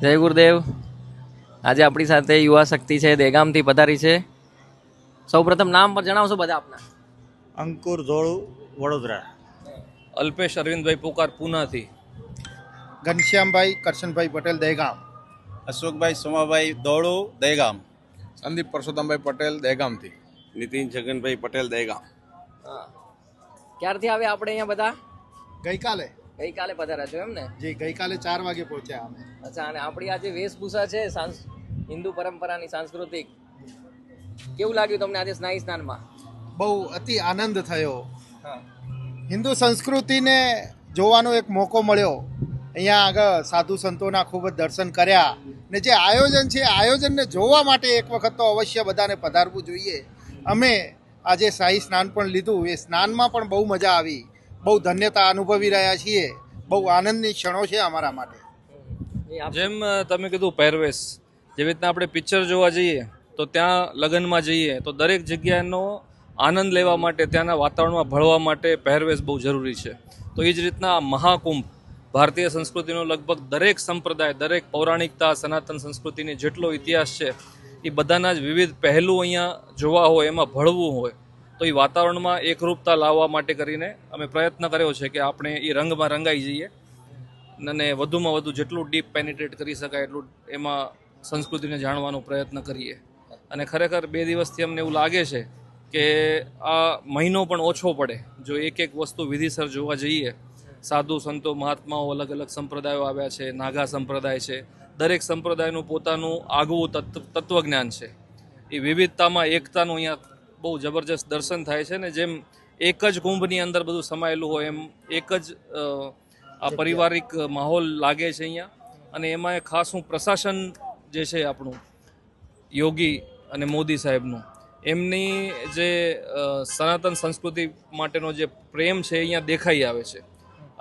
જય ગુરુદેવ. આજે આપણી સાથે યુવા શક્તિ છે, દેગામથી પધારી છે. સૌપ્રથમ નામ પર જણાવશો બધા આપના? અંકુર ધોળુ, વડોદરા. અલ્પેશ અરવિંદભાઈ પોકાર પૂનાથી. ઘનશ્યામભાઈ કરશનભાઈ પટેલ, દહેગામ. અશોકભાઈ સોમાભાઈ દોડુ, દહેગામ. સંદીપ પરસોત્તમભાઈ પટેલ, દહેગામથી. નીતિન છગનભાઈ પટેલ, દહેગામ. હા. ક્યારથી આવ્યા આપણે અહીંયા બધા? ગઈકાલે ગઈકાલે પધાર્યા છો એમ ને? જી ગઈકાલે 4 વાગે પહોંચ્યા અમે. અચ્છા, અને આપણી આ જે વેશભૂષા છે હિન્દુ પરંપરાની સાંસ્કૃતિક, કેવું લાગ્યું તમને આજે સ્નાયુ સ્નાનમાં? બહુ અતિ આનંદ થયો. હા. હિન્દુ સંસ્કૃતિને જોવાનો એક મોકો મળ્યો. અહીંયા આગળ સાધુ સંતોના ખૂબ જ દર્શન કર્યા ને જે આયોજન છે આયોજનને જોવા માટે એક વખત તો અવશ્ય બધાને પધારવું જોઈએ. અમે આજે શાહી સ્નાન પણ લીધું. એ સ્નાનમાં પણ બહુ મજા આવી. બહુ ધન્યતા અનુભવી રહ્યા છીએ. બહુ આનંદની ક્ષણો છે અમારા માટે. જેમ તમે કીધું પહેરવેશ, જેવી રીતના આપણે પિક્ચર જોવા જઈએ તો ત્યાં લગ્નમાં જઈએ તો દરેક જગ્યાનો આનંદ લેવા માટે, ત્યાંના વાતાવરણમાં ભળવા માટે પહેરવેશ બહુ જરૂરી છે. તો એ જ રીતના આ મહાકુંભ ભારતીય સંસ્કૃતિનો લગભગ દરેક સંપ્રદાય, દરેક પૌરાણિકતા, સનાતન સંસ્કૃતિની જેટલો ઇતિહાસ છે એ બધાના જ વિવિધ પહેલું અહીંયા જોવા હોય, એમાં ભળવું હોય, તો એ વાતાવરણમાં એકરૂપતા લાવવા માટે કરીને અમે પ્રયત્ન કર્યો છે કે આપણે એ રંગમાં રંગાઈ જઈએ અને વધુમાં વધુ જેટલું ડીપ પેનિટ્રેટ કરી શકાય એટલું એમાં સંસ્કૃતિને જાણવાનો પ્રયત્ન કરીએ. અને ખરેખર 2 દિવસથી અમને એવું લાગે છે કે આ મહિનો પણ ઓછો પડે જો એક એક વસ્તુ વિધિસર જોવા જઈએ. સાધુ સંતો મહાત્માઓ, અલગ અલગ સંપ્રદાયો આવ્યા છે, નાગા સંપ્રદાય છે, દરેક સંપ્રદાયનું પોતાનું આગવું તત્વજ્ઞાન છે. એ વિવિધતામાં એકતાનું અહીંયા બહુ જબરજસ્ત દર્શન થાય છે ને જેમ એક જ કુંભની અંદર બધું સમાયેલું હોય એમ એક જ આ પારિવારિક માહોલ લાગે છે અહીંયા. અને એમાં ખાસું પ્રશાસન જે છે આપણું યોગી અને મોદી સાહેબનું, એમની જે સનાતન સંસ્કૃતિ માટેનો જે પ્રેમ છે અહીંયા દેખાઈ આવે છે.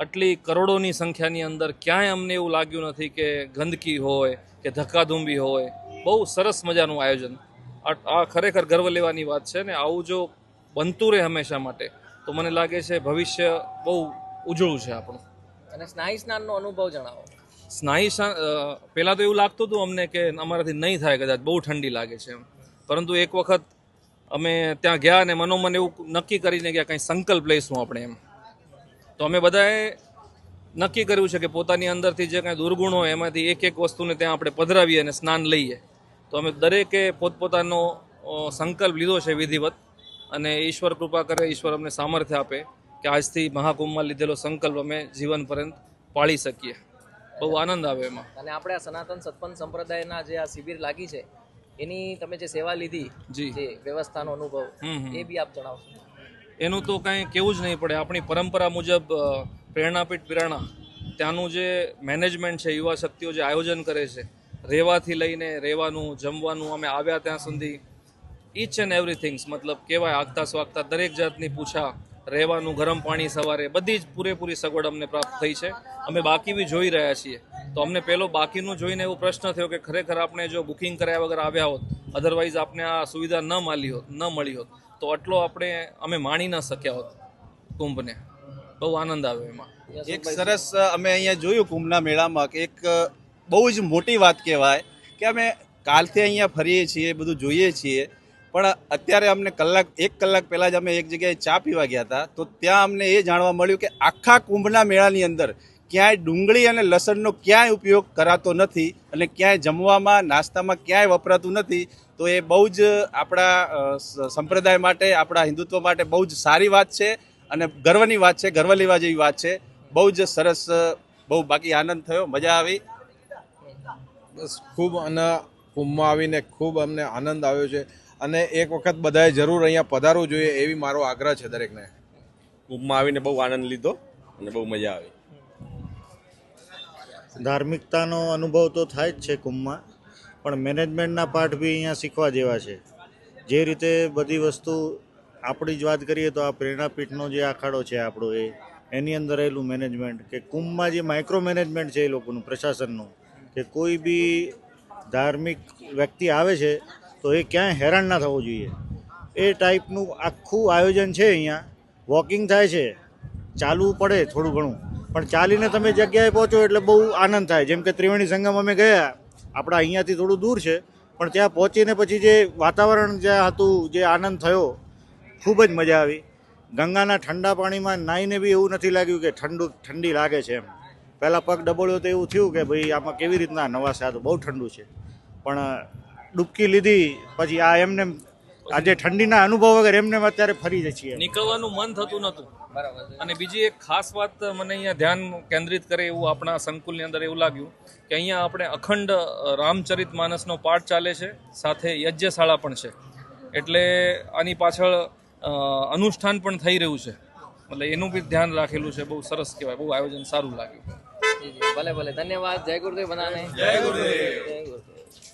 આટલી કરોડોની સંખ્યાની અંદર ક્યાંય અમને એવું લાગ્યું નથી કે ગંદકી હોય કે ધક્કાધૂંબી હોય. બહુ સરસ મજાનું આયોજન. આ ખરેખર ગર્વ લેવાની વાત છે ને આવું જો બનતું રહે હંમેશા માટે તો મને લાગે છે ભવિષ્ય બહુ ઉજળું છે આપણું. અને સ્નાયુ સ્નાનનો અનુભવ જણાવો. પહેલાં તો એવું લાગતું હતું અમને કે અમારાથી નહીં થાય, કદાચ બહુ ઠંડી લાગે છે એમ. પરંતુ એક વખત અમે ત્યાં ગયા અને મનોમન એવું નક્કી કરીને ગયા કંઈ સંકલ્પ લઈશું આપણે એમ. તો અમે બધાએ નક્કી કર્યું છે કે પોતાની અંદરથી જે કાંઈ દુર્ગુણ હોય એમાંથી એક એક વસ્તુને ત્યાં આપણે પધરાવીએ અને સ્નાન લઈએ. તો અમે દરેકે પોતપોતાનો સંકલ્પ લીધો છે વિધિવત, અને ઈશ્વર કૃપા કરે, ઈશ્વર અમને સામર્થ્ય આપે કે આજથી મહાકુંભમાં લીધેલો સંકલ્પ અમે જીવન પર્યંત પાળી શકીએ. બહુ આનંદ આવે એમાં. અને આપણે આ સનાતન સત્પન સંપ્રદાયના જે આ શિબિર લાગી છે એની તમે જે સેવા લીધી, જી, જે વ્યવસ્થાનો અનુભવ, એ બી આપ જણાવશો? એનું તો કાંઈ કહેવું જ નહીં પડે. આપણી પરંપરા મુજબ પ્રેરણાપીઠ પિરાણા ત્યાંનું જે મેનેજમેન્ટ છે, યુવા શક્તિઓ જે આયોજન કરે છે, રહેવાથી લઈને રહેવાનું, જમવાનું, અમે આવ્યા ત્યાં સુધી ઈચ એન્ડ એવરીથિંગ્સ, મતલબ કહેવાય આગતા સ્વાગતા દરેક જાતની પૂછા, રહેવાનું, ગરમ પાણી સવારે, બધી જ પૂરેપૂરી સગવડ અમને પ્રાપ્ત થઈ છે. અમે બાકી બી જોઈ રહ્યા છીએ. તો અમને પહેલો બાકીનું જોઈને એવો પ્રશ્ન થયો કે ખરેખર આપણે જો બુકિંગ કર્યા વગર આવ્યા હોત, અધરવાઇઝ આપણે આ સુવિધા ન મળી હોત તો આટલો અમે માણી ન શક્યા હોત કુંભને. બહુ આનંદ આવે એમાં. એક સરસ અમે અહીંયા જોયું કુંભના મેળામાં કે એક બહુ જ મોટી વાત કહેવાય કે અમે કાલથી અહીંયા ફરીએ છીએ, બધું જોઈએ છીએ, પણ અત્યારે અમને 1 કલાક પહેલાં જ અમે એક જગ્યાએ ચા પીવા ગયા હતા. તો ત્યાં અમને એ જાણવા મળ્યું કે આખા કુંભના મેળાની અંદર ક્યાંય ડુંગળી અને લસણનો ક્યાંય ઉપયોગ કરાતો નથી અને ક્યાંય જમવામાં, નાસ્તામાં ક્યાંય વપરાતું નથી. તો એ બહુ જ આપણા સંપ્રદાય માટે, આપણા હિન્દુત્વ માટે બહુ જ સારી વાત છે અને ગર્વની વાત છે, ગર્વ લેવા જેવી વાત છે. બહુ જ સરસ, બહુ બાકી આનંદ થયો, મજા આવી. બસ ખૂબ, અને કુંભમાં આવીને ખૂબ અમને આનંદ આવ્યો છે અને એક વખત બધાએ જરૂર અહીંયા પધારવું જોઈએ એવી મારો આગ્રહ છે દરેકને. કુંભમાં આવીને બહુ આનંદ લીધો અને બહુ મજા આવી. ધાર્મિકતાનો અનુભવ તો થાય જ છે કુંભમાં, પણ મેનેજમેન્ટના પાઠ બી અહીંયા શીખવા જેવા છે. જે રીતે બધી વસ્તુ આપણી જ વાત કરીએ તો આ પ્રેરણાપીઠનો જે આખાડો છે આપણો, એની અંદર રહેલું મેનેજમેન્ટ, કે કુંભમાં જે માઇક્રો મેનેજમેન્ટ છે એ લોકોનું, પ્રશાસનનું, કે કોઈ બી ધાર્મિક વ્યક્તિ આવે છે તો એ ક્યાંય હેરાન ના થવો જોઈએ, એ ટાઈપનું આખું આયોજન છે. અહીંયા વોકિંગ થાય છે, ચાલવું પડે થોડું ઘણું, પણ ચાલીને તમે જગ્યાએ પહોંચો એટલે બહુ આનંદ થાય. જેમ કે ત્રિવેણી સંગમ અમે ગયા, આપણા અહીંયાથી થોડું દૂર છે, પણ ત્યાં પહોંચીને પછી જે વાતાવરણ જ્યાં હતું, જે આનંદ થયો, ખૂબ જ મજા આવી. ગંગાના ઠંડા પાણીમાં નાહીને બી એવું નથી લાગ્યું કે ઠંડી લાગે છે એમ. પહેલાં પગ ડબોળ્યો તો એવું થયું કે ભાઈ આમાં કેવી રીતના નવા છે, આ તો બહુ ઠંડુ છે. પણ ડૂબકી લીધી પછી આ એમને આજે ઠંડીના અનુભવ વગર એમને અત્યારે ફરી જ છીએ. નીકળવાનું મન થતું નહોતું. અને બીજી એક ખાસ વાત મને અહીંયા ધ્યાન કેન્દ્રિત કરે એવું આપણા સંકુલની અંદર એવું લાગ્યું કે અહીંયા આપણે અખંડ રામચરિત માનસનો પાઠ ચાલે છે, સાથે યજ્ઞશાળા પણ છે. એટલે આની પાછળ અનુષ્ઠાન પણ થઈ રહ્યું છે, એટલે એનું બી ધ્યાન રાખેલું છે. બહુ સરસ કહેવાય, બહુ આયોજન સારું લાગ્યું. ભલે ભલે, ધન્યવાદ. જય ગુરુદેવ બધાને. જય ગુરુદેવ.